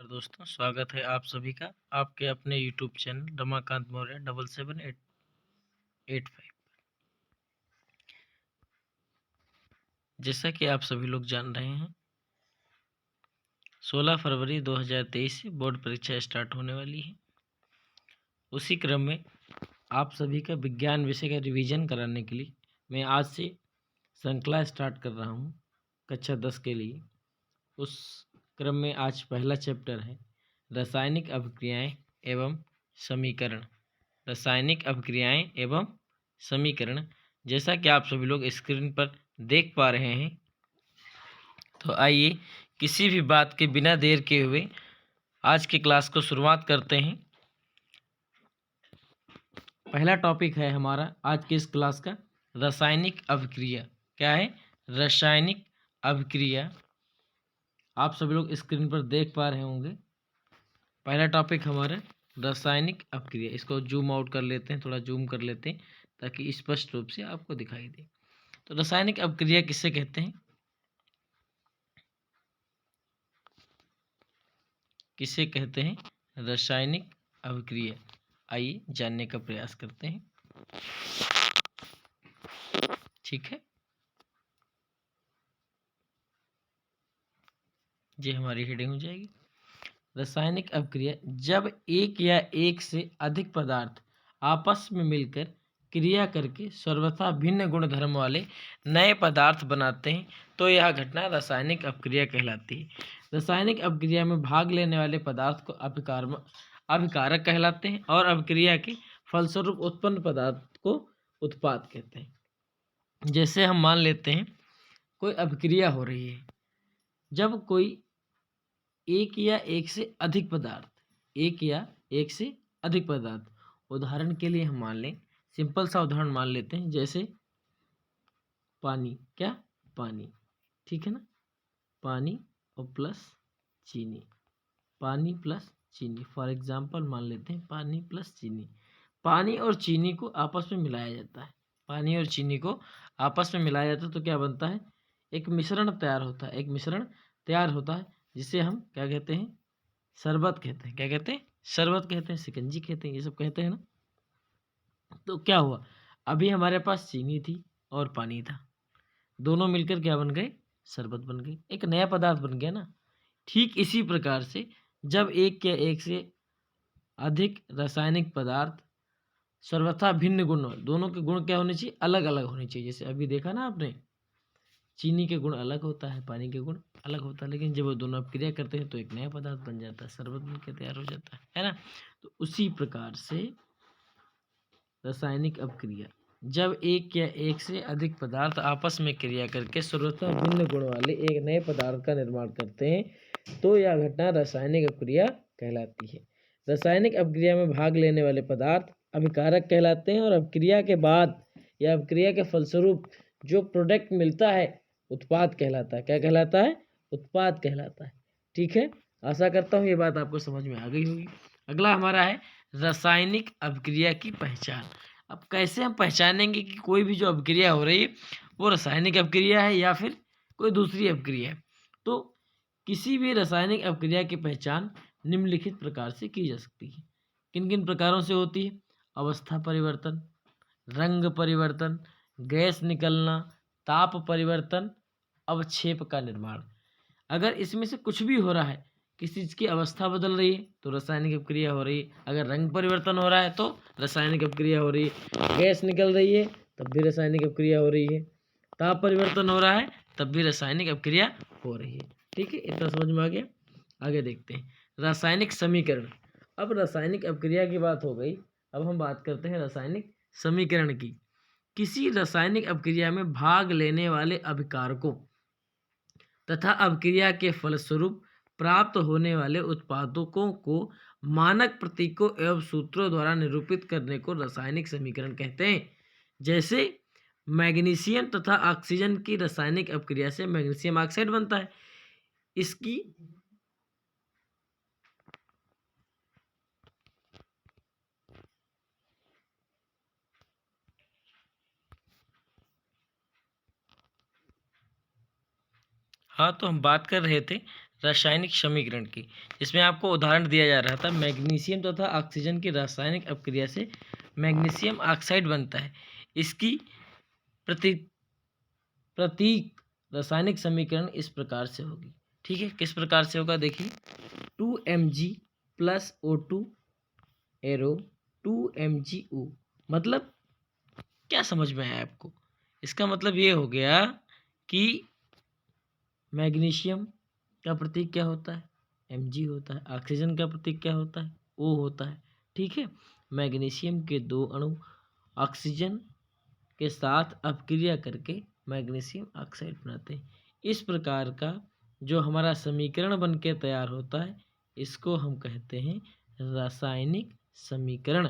नमस्कार दोस्तों, स्वागत है आप सभी का आपके अपने यूट्यूब चैनल रमाकांत मौर्य 777885। जैसा कि आप सभी लोग जान रहे हैं, 16 फरवरी 2023 से बोर्ड परीक्षा स्टार्ट होने वाली है। उसी क्रम में आप सभी का विज्ञान विषय का रिवीजन कराने के लिए मैं आज से श्रृंखला स्टार्ट कर रहा हूँ कक्षा 10 के लिए। उस क्रम में आज पहला चैप्टर है रासायनिक अभिक्रियाएं एवं समीकरण। रासायनिक अभिक्रियाएं एवं समीकरण, जैसा कि आप सभी लोग स्क्रीन पर देख पा रहे हैं, तो आइए किसी भी बात के बिना देर किए हुए आज की क्लास को शुरुआत करते हैं। पहला टॉपिक है हमारा आज की इस क्लास का रासायनिक अभिक्रिया। क्या है? रासायनिक अभिक्रिया। आप सभी लोग स्क्रीन पर देख पा रहे होंगे। पहला टॉपिक हमारा रासायनिक अभिक्रिया। इसको जूम आउट कर लेते हैं, थोड़ा जूम कर लेते हैं ताकि स्पष्ट रूप से आपको दिखाई दे। तो रासायनिक अभिक्रिया किससे कहते हैं? किसे कहते हैं? रासायनिक अभिक्रिया। आइए जानने का प्रयास करते हैं। ठीक है, ये हमारी हेडिंग हो जाएगी। रासायनिक अभिक्रिया जब एक या एक से अधिक पदार्थ आपस में मिलकर क्रिया करके सर्वथा भिन्न गुण धर्म वाले नए पदार्थ बनाते हैं, तो यह घटना रासायनिक अभिक्रिया कहलाती है। रासायनिक अभिक्रिया में भाग लेने वाले पदार्थ को अभिकारक कहलाते हैं और अभिक्रिया के फलस्वरूप उत्पन्न पदार्थ को उत्पाद कहते हैं। जैसे हम मान लेते हैं कोई अभिक्रिया हो रही है, जब कोई एक या एक से अधिक पदार्थ, एक या एक से अधिक पदार्थ, उदाहरण के लिए हम मान लें, सिंपल सा उदाहरण मान लेते हैं, जैसे पानी। क्या? पानी। ठीक है ना? पानी और प्लस चीनी, पानी प्लस चीनी। फॉर एग्जाम्पल मान लेते हैं पानी प्लस चीनी। पानी और चीनी को आपस में मिलाया जाता है। पानी और चीनी को आपस में मिलाया जाता है तो क्या बनता है? एक मिश्रण तैयार होता है। एक मिश्रण तैयार होता है जिसे हम क्या कहते हैं? शरबत कहते हैं। क्या कहते हैं? शरबत कहते हैं, शिकंजी कहते हैं, ये सब कहते हैं ना। तो क्या हुआ? अभी हमारे पास चीनी थी और पानी था, दोनों मिलकर क्या बन गए? शरबत बन गई, एक नया पदार्थ बन गया ना। ठीक इसी प्रकार से जब एक या एक से अधिक रासायनिक पदार्थ सर्वथा भिन्न गुण, दोनों के गुण क्या होने चाहिए? अलग अलग होने चाहिए। जैसे अभी देखा ना आपने, चीनी के गुण अलग होता है, पानी के गुण अलग होता है, लेकिन जब वो दोनों क्रिया करते हैं तो एक नया पदार्थ बन जाता है, शरबत बन के तैयार हो जाता है ना। तो उसी प्रकार से रासायनिक अपक्रिया, जब एक या एक से अधिक पदार्थ आपस में क्रिया करके सर्वथा भिन्न गुण वाले एक नए पदार्थ का निर्माण करते हैं, तो यह घटना रासायनिक अपक्रिया कहलाती है। रासायनिक अपक्रिया में भाग लेने वाले पदार्थ अभिकारक कहलाते हैं और अपक्रिया के बाद या अपक्रिया के फलस्वरूप जो प्रोडक्ट मिलता है उत्पाद कहलाता है। क्या कहलाता है? उत्पाद कहलाता है। ठीक है, आशा करता हूँ ये बात आपको समझ में आ गई होगी। अगला हमारा है रासायनिक अभिक्रिया की पहचान। अब कैसे हम पहचानेंगे कि कोई भी जो अभिक्रिया हो रही है वो रासायनिक अभिक्रिया है या फिर कोई दूसरी अभिक्रिया है? तो किसी भी रासायनिक अभिक्रिया की पहचान निम्नलिखित प्रकार से की जा सकती है। किन किन प्रकारों से होती है? अवस्था परिवर्तन, रंग परिवर्तन, गैस निकलना, ताप परिवर्तन, अवक्षेप का निर्माण। अगर इसमें से कुछ भी हो रहा है, किसी चीज़ की अवस्था बदल रही है तो रासायनिक अभिक्रिया हो रही है, अगर रंग परिवर्तन हो रहा है तो रासायनिक अभिक्रिया हो रही है, गैस निकल रही है तब भी रासायनिक अभिक्रिया हो रही है, ताप परिवर्तन हो रहा है तब भी रासायनिक अभिक्रिया हो रही है। ठीक है, इतना समझ में आ गया। आगे देखते हैं रासायनिक समीकरण। अब रासायनिक अभिक्रिया की बात हो गई, अब हम बात करते हैं रासायनिक समीकरण की। किसी रासायनिक अभिक्रिया में भाग लेने वाले अभिकारकों तथा अभिक्रिया के फलस्वरूप प्राप्त होने वाले उत्पादों को मानक प्रतीकों एवं सूत्रों द्वारा निरूपित करने को रासायनिक समीकरण कहते हैं। जैसे मैग्नीशियम तथा ऑक्सीजन की रासायनिक अभिक्रिया से मैग्नीशियम ऑक्साइड बनता है। इसकी हाँ, तो हम बात कर रहे थे रासायनिक समीकरण की, जिसमें आपको उदाहरण दिया जा रहा था मैग्नीशियम तथा ऑक्सीजन की रासायनिक अपक्रिया से मैग्नीशियम ऑक्साइड बनता है। इसकी प्रतीक रासायनिक समीकरण इस प्रकार से होगी। ठीक है, किस प्रकार से होगा देखिए, 2Mg plus O2 arrow 2MgO। मतलब क्या समझ में आया आपको? इसका मतलब ये हो गया कि मैग्नीशियम का प्रतीक क्या होता है? Mg होता है। ऑक्सीजन का प्रतीक क्या होता है? O होता है। ठीक है, मैग्नीशियम के 2 अणु ऑक्सीजन के साथ अपक्रिया करके मैग्नीशियम ऑक्साइड बनाते हैं। इस प्रकार का जो हमारा समीकरण बन के तैयार होता है, इसको हम कहते हैं रासायनिक समीकरण।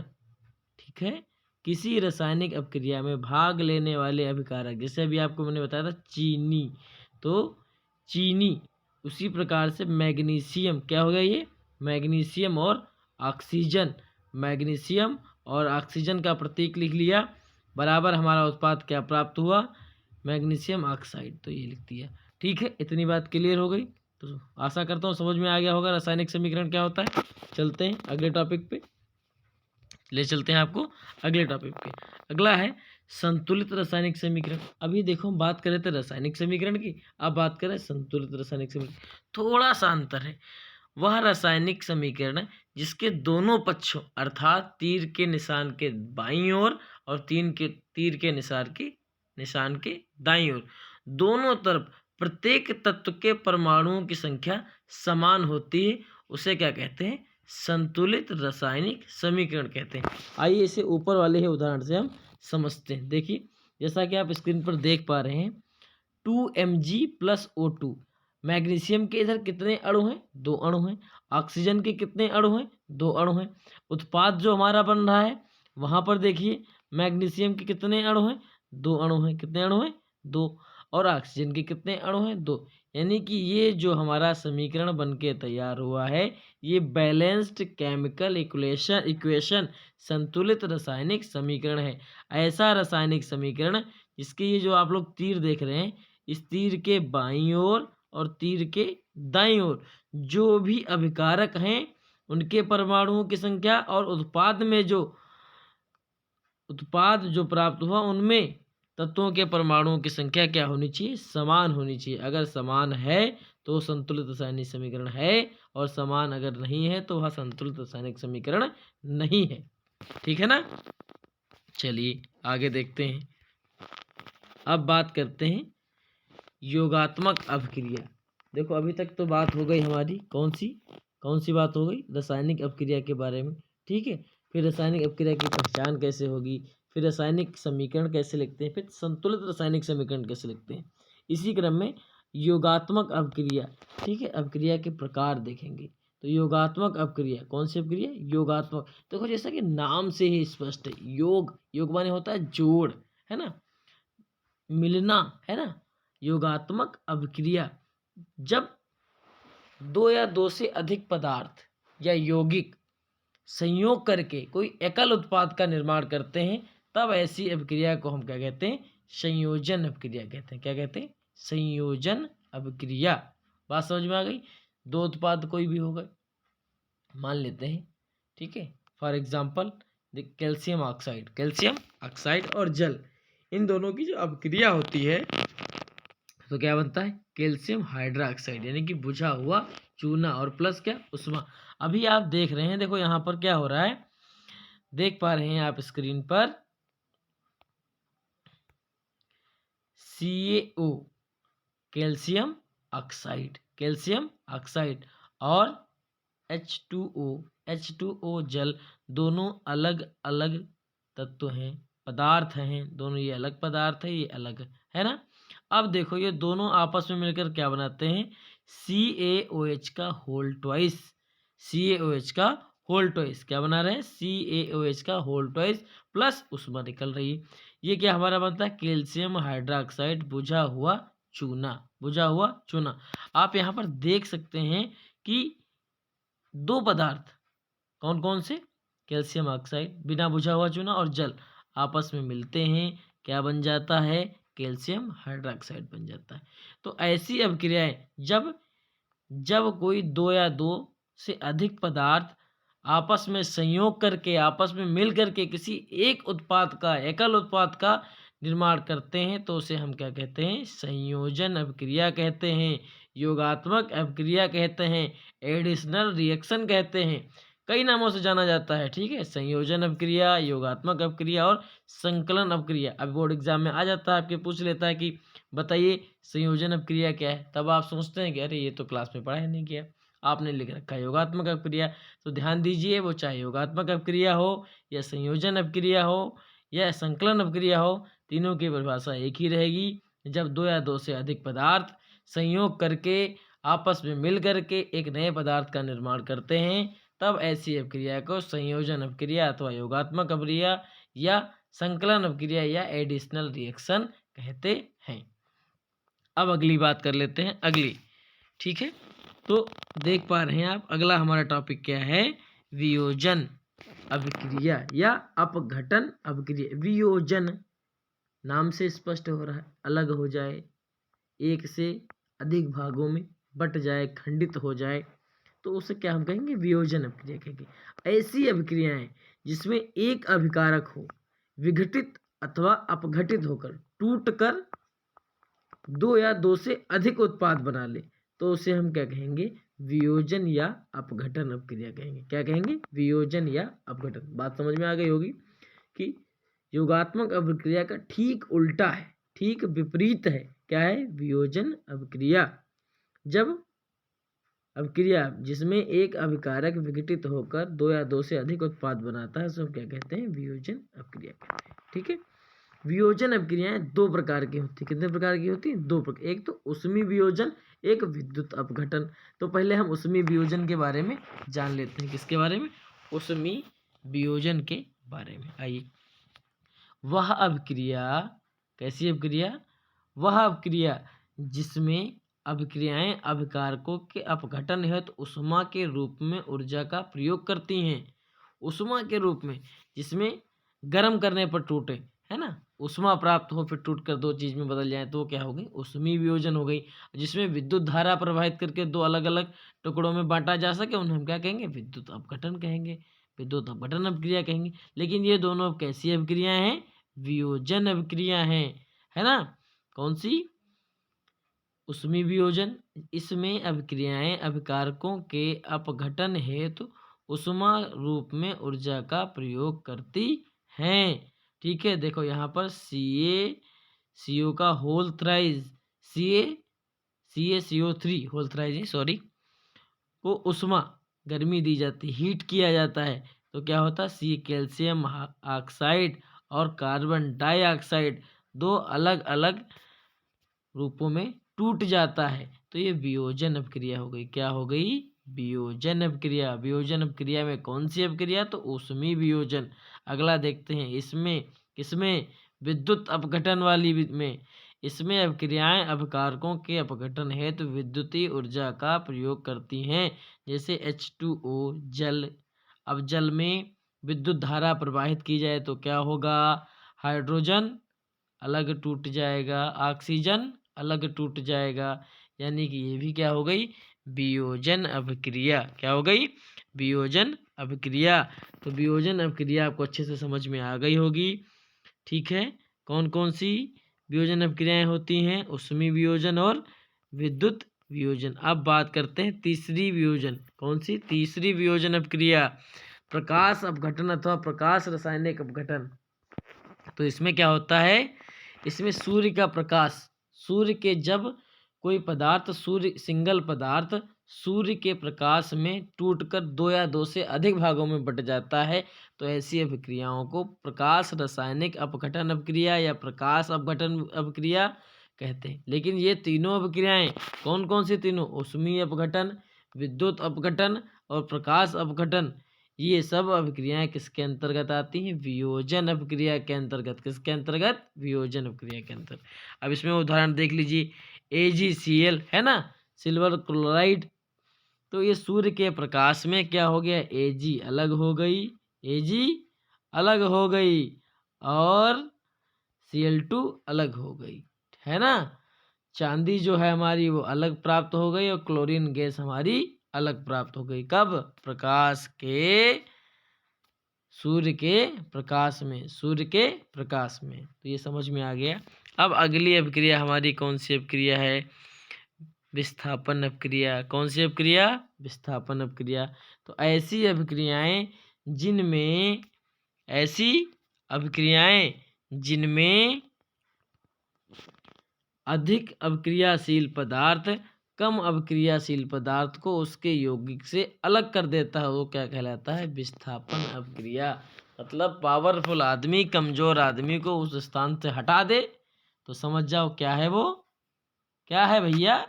ठीक है, किसी रासायनिक अपक्रिया में भाग लेने वाले अभिकारक, जैसे अभी आपको मैंने बताया था चीनी, तो चीनी उसी प्रकार से मैग्नीशियम क्या हो गया, ये मैग्नीशियम और ऑक्सीजन, मैग्नीशियम और ऑक्सीजन का प्रतीक लिख लिया, बराबर हमारा उत्पाद क्या प्राप्त हुआ, मैग्नीशियम ऑक्साइड, तो ये लिख दिया। ठीक है, इतनी बात क्लियर हो गई, तो आशा करता हूँ समझ में आ गया होगा रासायनिक समीकरण क्या होता है। चलते हैं अगले टॉपिक पे, ले चलते हैं आपको अगले टॉपिक पे। अगला है संतुलित रासायनिक समीकरण। अभी देखो हम बात कर रहे थे रासायनिक समीकरण की, अब बात करें संतुलित रासायनिक समीकरण। थोड़ा सा अंतर है, वह रासायनिक समीकरण जिसके दोनों पक्षों अर्थात तीर के निशान के बाईं ओर और तीर के निशान के दाईं ओर दोनों तरफ प्रत्येक तत्व के परमाणुओं की संख्या समान होती है, उसे क्या कहते हैं, संतुलित रासायनिक समीकरण कहते हैं। आइए इसे ऊपर वाले ही उदाहरण से हम समझते हैं। देखिए, जैसा कि आप स्क्रीन पर देख पा रहे हैं, 2Mg प्लस O2, मैग्नीशियम के इधर कितने अणु हैं, 2 अणु हैं। ऑक्सीजन के कितने अणु हैं, 2 अणु हैं। उत्पाद जो हमारा बन रहा है, वहाँ पर देखिए मैग्नीशियम के कितने अणु हैं, 2 अणु हैं। कितने अणु हैं, 2। और ऑक्सीजन के कितने अणु हैं, 2। यानी कि ये जो हमारा समीकरण बन के तैयार हुआ है, ये बैलेंस्ड केमिकल इक्वेशन संतुलित रासायनिक समीकरण है। ऐसा रासायनिक समीकरण जिसके ये जो आप लोग तीर देख रहे हैं, इस तीर के बाईं ओर और तीर के दाईं ओर जो भी अभिकारक हैं, उनके परमाणुओं की संख्या और उत्पाद जो प्राप्त हुआ उनमें तत्वों के परमाणुओं की संख्या क्या होनी चाहिए, समान होनी चाहिए। अगर समान है तो संतुलित रासायनिक समीकरण है, और समान अगर नहीं है तो वह संतुलित रासायनिक समीकरण नहीं है। ठीक है ना, चलिए आगे देखते हैं। अब बात करते हैं योगात्मक अपक्रिया। देखो अभी तक तो बात हो गई हमारी कौन सी बात हो गई, रासायनिक अपक्रिया के बारे में। ठीक है, फिर रासायनिक अपक्रिया की पहचान कैसे होगी, फिर रासायनिक समीकरण कैसे लिखते हैं, फिर संतुलित रासायनिक समीकरण कैसे लिखते हैं। इसी क्रम में योगात्मक अपक्रिया, ठीक है, अपक्रिया के प्रकार देखेंगे। तो योगात्मक अपक्रिया, कौन सी अपक्रिया, योगात्मक। देखो जैसा कि नाम से ही स्पष्ट है, योग माने होता है जोड़, है ना, मिलना, है ना। योगात्मक अपक्रिया जब 2 या 2 से अधिक पदार्थ या यौगिक संयोग करके कोई एकल उत्पाद का निर्माण करते हैं, तब ऐसी अपक्रिया को हम क्या कहते हैं, संयोजन अपक्रिया कहते हैं। क्या कहते हैं, संयोजन अपक्रिया। बात समझ में आ गई। 2 उत्पाद कोई भी हो गए, मान लेते हैं, ठीक है, फॉर एग्जाम्पल कैल्शियम ऑक्साइड और जल, इन दोनों की जो अपक्रिया होती है तो क्या बनता है, कैल्शियम हाइड्रोक्साइड, यानी कि बुझा हुआ चूना, और प्लस क्या, उष्मा। अभी आप देख रहे हैं, देखो यहाँ पर क्या हो रहा है, देख पा रहे हैं आप स्क्रीन पर, CaO कैल्शियम ऑक्साइड और H2O जल, दोनों अलग अलग तत्व हैं, पदार्थ हैं, दोनों ये अलग पदार्थ है, ये अलग है ना। अब देखो ये दोनों आपस में मिलकर क्या बनाते हैं, CaOH का होल ट्वाइस, क्या बना रहे हैं, CaOH का होल ट्वाइस प्लस उष्मा निकल रही है। ये क्या हमारा बनता है, कैल्शियम हाइड्रोक्साइड, बुझा हुआ चूना। आप यहाँ पर देख सकते हैं कि 2 पदार्थ कौन कौन से, कैल्शियम ऑक्साइड बिना बुझा हुआ चूना और जल आपस में मिलते हैं, क्या बन जाता है, कैल्शियम हाइड्रोक्साइड बन जाता है। तो ऐसी अपक्रियाएं जब जब कोई दो या दो से अधिक पदार्थ आपस में संयोग करके, आपस में मिल करके किसी एक उत्पाद का, एकल उत्पाद का निर्माण करते हैं तो उसे हम क्या कहते हैं? संयोजन अभिक्रिया कहते हैं, योगात्मक अभिक्रिया कहते हैं, एडिशनल रिएक्शन कहते हैं। कई नामों से जाना जाता है, ठीक है? संयोजन अभिक्रिया, योगात्मक अभिक्रिया और संकलन अभिक्रिया। अब बोर्ड एग्जाम में आ जाता है, आपके पूछ लेता है कि बताइए संयोजन अभिक्रिया क्या है? तब आप सोचते हैं कि अरे ये तो क्लास में पढ़ा ही नहीं गया, आपने लिख रखा है योगात्मक अभिक्रिया। तो ध्यान दीजिए, वो चाहे योगात्मक अभिक्रिया हो या संयोजन अभिक्रिया हो या संकलन अभिक्रिया हो, तीनों की परिभाषा एक ही रहेगी। जब दो या दो से अधिक पदार्थ संयोग करके आपस में मिल करके एक नए पदार्थ का निर्माण करते हैं, तब ऐसी अभिक्रिया को संयोजन अभिक्रिया अथवा योगात्मक अभिक्रिया या संकलन अभिक्रिया या एडिशनल रिएक्शन कहते हैं। अब अगली बात कर लेते हैं, अगली, ठीक है? तो देख पा रहे हैं आप, अगला हमारा टॉपिक क्या है? वियोजन अभिक्रिया या अपघटन अभिक्रिया। वियोजन नाम से स्पष्ट हो रहा है, अलग हो जाए, एक से अधिक भागों में बट जाए, खंडित हो जाए, तो उसे क्या हम कहेंगे? वियोजन अभिक्रिया कहेंगे। ऐसी अभिक्रियाएं जिसमें एक अभिकारक हो विघटित अथवा अपघटित होकर टूटकर दो या दो से अधिक उत्पाद बना ले, तो उसे हम क्या कहेंगे? वियोजन या अपघटन अभिक्रिया कहेंगे। क्या कहेंगे? वियोजन या अपघटन। बात समझ में आ गई होगी कि योगात्मक अभिक्रिया का ठीक उल्टा है, ठीक विपरीत है। क्या है? वियोजन अभिक्रिया। जब अभिक्रिया जिसमें एक अभिकारक विघटित होकर दो या दो से अधिक उत्पाद बनाता है, सब क्या कहते हैं? वियोजन अभिक्रिया कहते हैं, ठीक है? वियोजन अभिक्रियाएं दो प्रकार की होती है। कितने प्रकार की होती हैं? दो प्रकार। एक तो उष्मीय वियोजन, एक विद्युत अपघटन। तो पहले हम उष्मीय वियोजन के बारे में जान लेते हैं। किसके बारे में? उष्मीय वियोजन के बारे में। आइए, वह अभिक्रिया, कैसी अभिक्रिया? वह अभिक्रिया जिसमें अभिक्रियाएं अभिकारकों के अपघटन हेतु उष्मा के रूप में ऊर्जा का प्रयोग करती हैं। उष्मा के रूप में, जिसमें गर्म करने पर टूटे, है ना, उष्मा प्राप्त हो फिर टूटकर दो चीज में बदल जाए, तो क्या हो गई? उष्मीय वियोजन हो गई। जिसमें विद्युत धारा प्रवाहित करके दो अलग अलग टुकड़ों में बांटा जा सके, उन्हें हम क्या कहेंगे? विद्युत अपघटन कहेंगे, विद्युत अपघटन अभिक्रिया कहेंगे। लेकिन ये दोनों कैसी अभिक्रियाएं हैं? वियोजन अभिक्रिया हैं, है ना? कौन सी? उष्मीय वियोजन। इसमें अभिक्रियाएं अभिकारकों के अपघटन हेतु उष्मा रूप में ऊर्जा का प्रयोग करती हैं, ठीक है? देखो यहाँ पर CO का whole thrice, CaCO3 whole thrice, sorry, को उष्मा, गर्मी दी जाती, हीट किया जाता है, तो क्या होता है? C कैल्शियम ऑक्साइड और कार्बन डाइऑक्साइड दो अलग अलग रूपों में टूट जाता है, तो ये वियोजन अभिक्रिया हो गई। क्या हो गई? वियोजन अभिक्रिया। वियोजन अभिक्रिया में कौन सी अभिक्रिया? तो उष्मीय वियोजन। अगला देखते हैं, इसमें किसमें? विद्युत अपघटन वाली में। इसमें अभिक्रियाएं अभिकारकों के अपघटन हेतु विद्युतीय ऊर्जा का प्रयोग करती हैं, जैसे H2O जल। अब जल में विद्युत धारा प्रवाहित की जाए तो क्या होगा? हाइड्रोजन अलग टूट जाएगा, ऑक्सीजन अलग टूट जाएगा, यानी कि ये भी क्या हो गई? वियोजन अभिक्रिया। क्या हो गई? वियोजन अभिक्रिया। तो वियोजन अभिक्रिया आपको अच्छे से समझ में आ गई होगी, ठीक है? कौन कौन सी वियोजन अभिक्रियाएं होती हैं? उष्मीय वियोजन और विद्युत वियोजन। अब बात करते हैं तीसरी वियोजन। कौन सी? तीसरी वियोजन अभिक्रिया, प्रकाश अपघटन अथवा प्रकाश रासायनिक अपघटन। तो इसमें क्या होता है? इसमें सूर्य का प्रकाश, सूर्य के जब कोई पदार्थ, सूर्य सिंगल पदार्थ सूर्य के प्रकाश में टूटकर दो या दो से अधिक भागों में बट जाता है, तो ऐसी अभिक्रियाओं को प्रकाश रासायनिक अपघटन अभिक्रिया या प्रकाश अपघटन अभिक्रिया कहते हैं। लेकिन ये तीनों अभिक्रियाएं कौन कौन सी? तीनों, उष्मीय अपघटन, विद्युत अपघटन और प्रकाश अपघटन, ये सब अभिक्रियाएं किसके अंतर्गत आती हैं? वियोजन अभिक्रिया के अंतर्गत। किसके अंतर्गत? वियोजन अभिक्रिया के अंतर्गत। अब इसमें उदाहरण देख लीजिए, AgCl है ना, सिल्वर क्लोराइड। तो ये सूर्य के प्रकाश में क्या हो गया? Ag अलग हो गई, Ag अलग हो गई और Cl2 अलग हो गई, है ना? चांदी जो है हमारी वो अलग प्राप्त हो गई और क्लोरीन गैस हमारी अलग प्राप्त हो गई। कब? सूर्य के प्रकाश में, सूर्य के प्रकाश में। तो ये समझ में आ गया। अब अगली अभिक्रिया हमारी कौन सी अभिक्रिया है? विस्थापन अभिक्रिया। कौन सी अभिक्रिया? विस्थापन अभिक्रिया। तो ऐसी अभिक्रियाएं जिनमें अधिक अभिक्रियाशील पदार्थ कम अभिक्रियाशील पदार्थ को उसके यौगिक से अलग कर देता है, वो क्या कहलाता है? विस्थापन अभिक्रिया। मतलब पावरफुल आदमी कमजोर आदमी को उस स्थान से हटा दे तो समझ जाओ क्या है वो? क्या है भैया?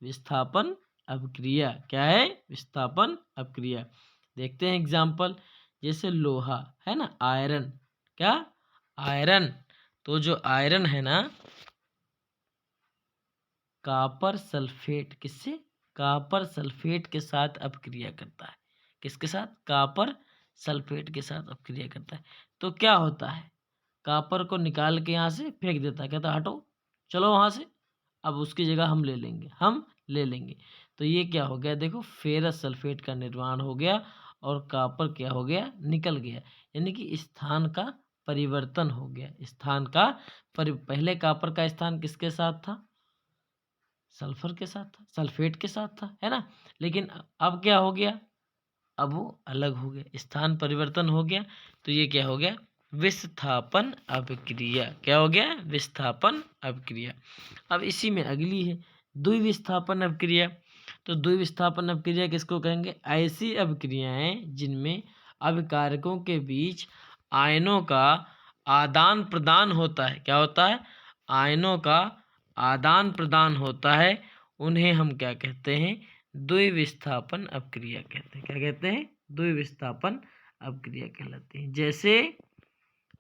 विस्थापन अभिक्रिया। क्या है? विस्थापन अभिक्रिया। देखते हैं एग्जाम्पल। जैसे लोहा है ना, आयरन। क्या? आयरन। तो जो आयरन है ना, कॉपर सल्फेट किससे? कॉपर सल्फेट के साथ अपक्रिया करता है। किसके साथ? कॉपर सल्फेट के साथ अपक्रिया करता है। तो क्या होता है? कॉपर को निकाल के यहाँ से फेंक देता है, कहता है हटो, चलो वहाँ से, अब उसकी जगह हम ले लेंगे। तो ये क्या हो गया? देखो, फेरस सल्फेट का निर्माण हो गया और कॉपर क्या हो गया? निकल गया। यानी कि स्थान का परिवर्तन हो गया। पहले कॉपर का स्थान किसके साथ था? सल्फर के साथ था, सल्फेट के साथ था, है ना। लेकिन अब क्या हो गया? अब वो अलग हो गया, स्थान परिवर्तन हो गया। तो ये क्या हो गया? विस्थापन अभिक्रिया। क्या हो गया? विस्थापन अभिक्रिया। अब इसी में अगली है द्विविस्थापन अभिक्रिया। तो द्विविस्थापन अभिक्रिया किसको कहेंगे? ऐसी अभिक्रियाएं जिनमें अभिकारकों के बीच आयनों का आदान प्रदान होता है। क्या होता है? आयनों का आदान प्रदान होता है, उन्हें हम क्या कहते हैं? द्विविस्थापन अभिक्रिया कहते हैं। क्या कहते हैं? द्विविस्थापन अभिक्रिया कहलाते हैं। जैसे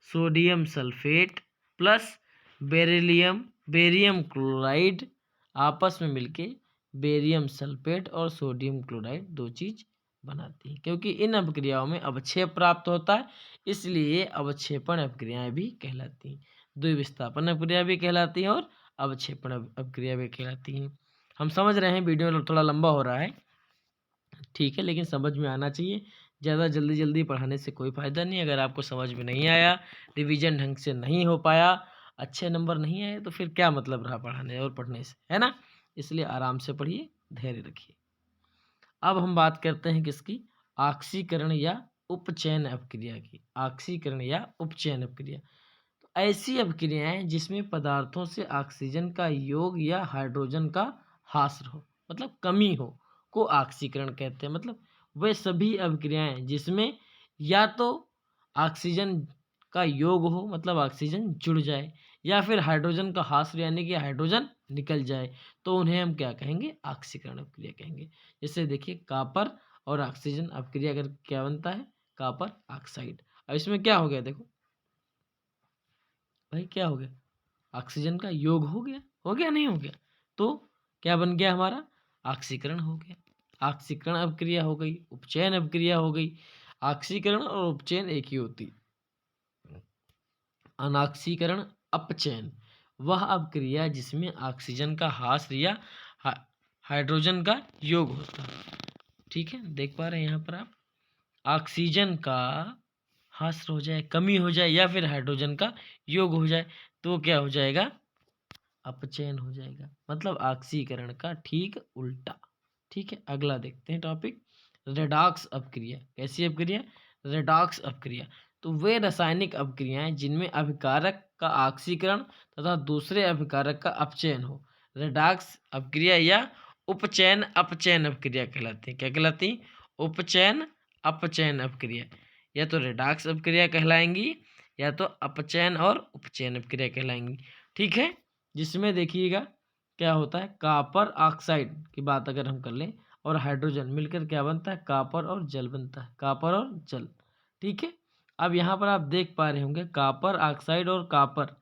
sodium sulphate plus barium chloride आपस में मिलके बेरियम सल्फेट और सोडियम क्लोराइड दो चीज बनाती हैं। क्योंकि इन अभिक्रियाओं में अवक्षेप प्राप्त होता है, इसलिए अवक्षेपण अभिक्रियाएं भी कहलाती हैं। द्विविस्थापन अभिक्रिया भी कहलाती हैं और अवक्षेपण अभिक्रिया भी कहलाती हैं। हम समझ रहे हैं, वीडियो थोड़ा लंबा हो रहा है, ठीक है, लेकिन समझ में आना चाहिए। ज़्यादा जल्दी जल्दी पढ़ाने से कोई फ़ायदा नहीं। अगर आपको समझ में नहीं आया, रिवीजन ढंग से नहीं हो पाया, अच्छे नंबर नहीं आए, तो फिर क्या मतलब रहा पढ़ाने और पढ़ने से, है ना। इसलिए आराम से पढ़िए, धैर्य रखिए। अब हम बात करते हैं किसकी? ऑक्सीकरण या उपचयन अभिक्रिया की। ऑक्सीकरण या उपचयन अभिक्रिया। तो ऐसी अभिक्रियाएं जिसमें पदार्थों से ऑक्सीजन का योग या हाइड्रोजन का ह्रास हो, मतलब कमी हो, को ऑक्सीकरण कहते हैं। मतलब वे सभी अभिक्रियाएं जिसमें या तो ऑक्सीजन का योग हो, मतलब ऑक्सीजन जुड़ जाए, या फिर हाइड्रोजन का ह्रास यानी कि हाइड्रोजन निकल जाए, तो उन्हें हम क्या कहेंगे? ऑक्सीकरण अभिक्रिया कहेंगे। जैसे देखिए, कॉपर और ऑक्सीजन अभिक्रिया कर क्या बनता है? Copper oxide. अब इसमें क्या हो गया? देखो भाई, क्या हो गया? ऑक्सीजन का योग हो गया, नहीं हो गया? तो क्या बन गया हमारा? ऑक्सीकरण हो गया। ऑक्सीकरण अभिक्रिया हो गई, उपचयन अभिक्रिया हो गई। ऑक्सीकरण और उपचयन एक ही होती। अनॉक्सीकरण अपचयन वह अभिक्रिया जिसमें ऑक्सीजन का ह्रास या हाइड्रोजन का योग होता है। ठीक है, देख पा रहे हैं यहाँ पर आप? ऑक्सीजन का ह्रास हो जाए, कमी हो जाए, या फिर हाइड्रोजन का योग हो जाए, तो क्या हो जाएगा? अपचयन हो जाएगा। मतलब ऑक्सीकरण का ठीक उल्टा। ठीक है, अगला देखते हैं टॉपिक, रेडॉक्स अपक्रिया। कैसी अपक्रिया? रेडॉक्स अपक्रिया। तो वे रासायनिक अपक्रियाएं जिनमें अभिकारक का ऑक्सीकरण तथा दूसरे अभिकारक का अपचयन हो, रेडॉक्स अपक्रिया या उपचयन अपचयन अपक्रिया कहलाती है। क्या कहलाती? उपचयन अपचयन अपक्रिया। या तो रेडॉक्स अपक्रिया कहलाएंगी, या तो अपचयन और उपचयन अपक्रिया कहलाएंगी। ठीक है, जिसमें देखिएगा क्या होता है, कॉपर ऑक्साइड की बात अगर हम कर लें और हाइड्रोजन मिलकर क्या बनता है? कॉपर और जल बनता है, कॉपर और जल। ठीक है, अब यहाँ पर आप देख पा रहे होंगे कॉपर ऑक्साइड और कॉपर,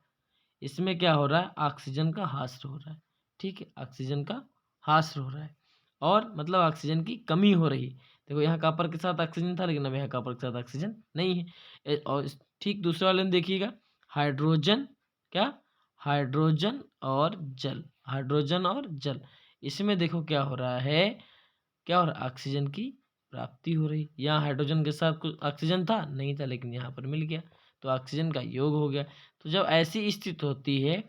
इसमें क्या हो रहा है? ऑक्सीजन का ह्रास हो रहा है। ठीक है, ऑक्सीजन का ह्रास हो रहा है, और मतलब ऑक्सीजन की कमी हो रही। देखो, यहाँ कॉपर के साथ ऑक्सीजन था, लेकिन अब यहाँ कॉपर के साथ ऑक्सीजन नहीं है। और ठीक दूसरे वाले में देखिएगा, हाइड्रोजन क्या? हाइड्रोजन और जल, हाइड्रोजन और जल। इसमें देखो क्या हो रहा है, क्या हो रहा है, ऑक्सीजन की प्राप्ति हो रही। यहाँ हाइड्रोजन के साथ कुछ ऑक्सीजन था नहीं था, लेकिन यहाँ पर मिल गया, तो ऑक्सीजन का योग हो गया। तो जब ऐसी स्थिति होती है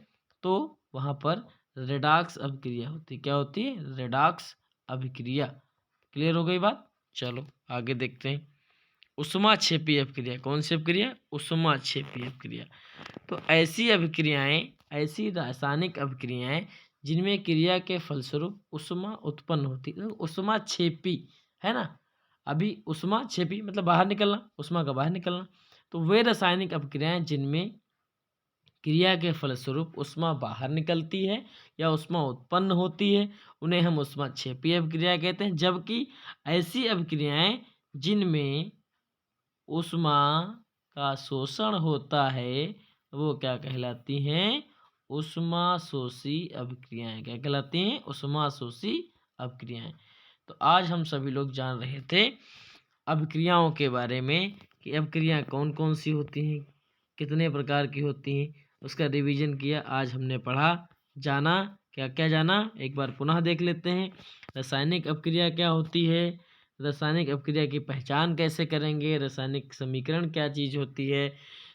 तो वहाँ पर रेडॉक्स अभिक्रिया होती है। क्या होती है, रेडॉक्स अभिक्रिया। क्लियर हो गई बात। चलो आगे देखते हैं। ऊष्माक्षेपी अभिक्रिया, कौन सी अभिक्रिया, ऊष्माक्षेपी अभिक्रिया। तो ऐसी अभिक्रियाएं, ऐसी रासायनिक अभिक्रियाएं जिनमें क्रिया के फलस्वरूप ऊष्मा उत्पन्न होती है, ऊष्माक्षेपी है ना। अभी ऊष्माक्षेपी मतलब बाहर निकलना, ऊष्मा का बाहर निकलना। तो वे रासायनिक अभिक्रियाएं जिनमें क्रिया के फलस्वरूप ऊष्मा बाहर निकलती है या ऊष्मा उत्पन्न होती है, उन्हें हम ऊष्माक्षेपी अभिक्रिया कहते हैं। जबकि ऐसी अभिक्रियाएं जिनमें ऊष्मा का शोषण होता है वो क्या कहलाती हैं, ऊष्माशोषी अभिक्रियाएं। क्या कहलाती हैं, ऊष्माशोषी अभिक्रियाएं। तो आज हम सभी लोग जान रहे थे अभिक्रियाओं के बारे में कि अभिक्रियाएं कौन कौन सी होती हैं, कितने प्रकार की होती हैं, उसका रिवीजन किया। आज हमने पढ़ा, जाना, क्या क्या जाना, एक बार पुनः देख लेते हैं। रासायनिक अभिक्रिया क्या होती है, रासायनिक अभिक्रिया की पहचान कैसे करेंगे, रासायनिक समीकरण क्या चीज़ होती है,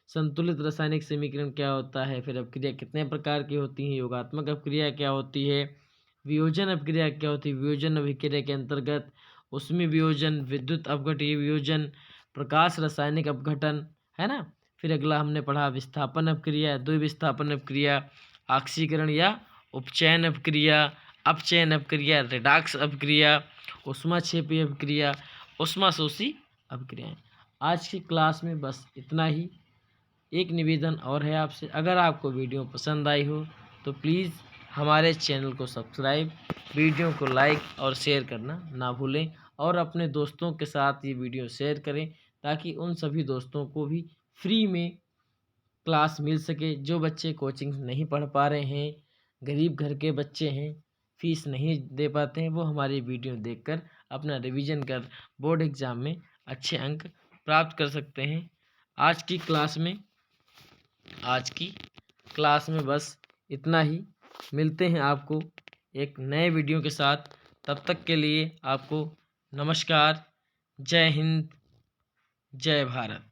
संतुलित रासायनिक समीकरण क्या होता है, फिर अभिक्रिया कितने प्रकार की होती हैं, योगात्मक अभिक्रिया क्या होती है, वियोजन अभिक्रिया क्या होती है, वियोजन अभिक्रिया के अंतर्गत ऊष्मीय वियोजन, विद्युत अपघटनीय वियोजन, प्रकाश रासायनिक अपघटन, है ना। फिर अगला हमने पढ़ा विस्थापन अभिक्रिया, द्विविस्थापन अभिक्रिया, ऑक्सीकरण या उपचयन अभिक्रिया, अपचयन अभिक्रिया, रेडॉक्स अभिक्रिया, ऊष्माक्षेपी अभिक्रिया, ऊष्माशोषी अभिक्रियाएं। आज की क्लास में बस इतना ही। एक निवेदन और है आपसे, अगर आपको वीडियो पसंद आई हो तो प्लीज़ हमारे चैनल को सब्सक्राइब, वीडियो को लाइक और शेयर करना ना भूलें, और अपने दोस्तों के साथ ये वीडियो शेयर करें ताकि उन सभी दोस्तों को भी फ्री में क्लास मिल सके। जो बच्चे कोचिंग नहीं पढ़ पा रहे हैं, गरीब घर के बच्चे हैं, फीस नहीं दे पाते हैं, वो हमारी वीडियो देखकर अपना रिवीजन कर बोर्ड एग्ज़ाम में अच्छे अंक प्राप्त कर सकते हैं। आज की क्लास में बस इतना ही। मिलते हैं आपको एक नए वीडियो के साथ। तब तक के लिए आपको नमस्कार। जय हिंद, जय भारत।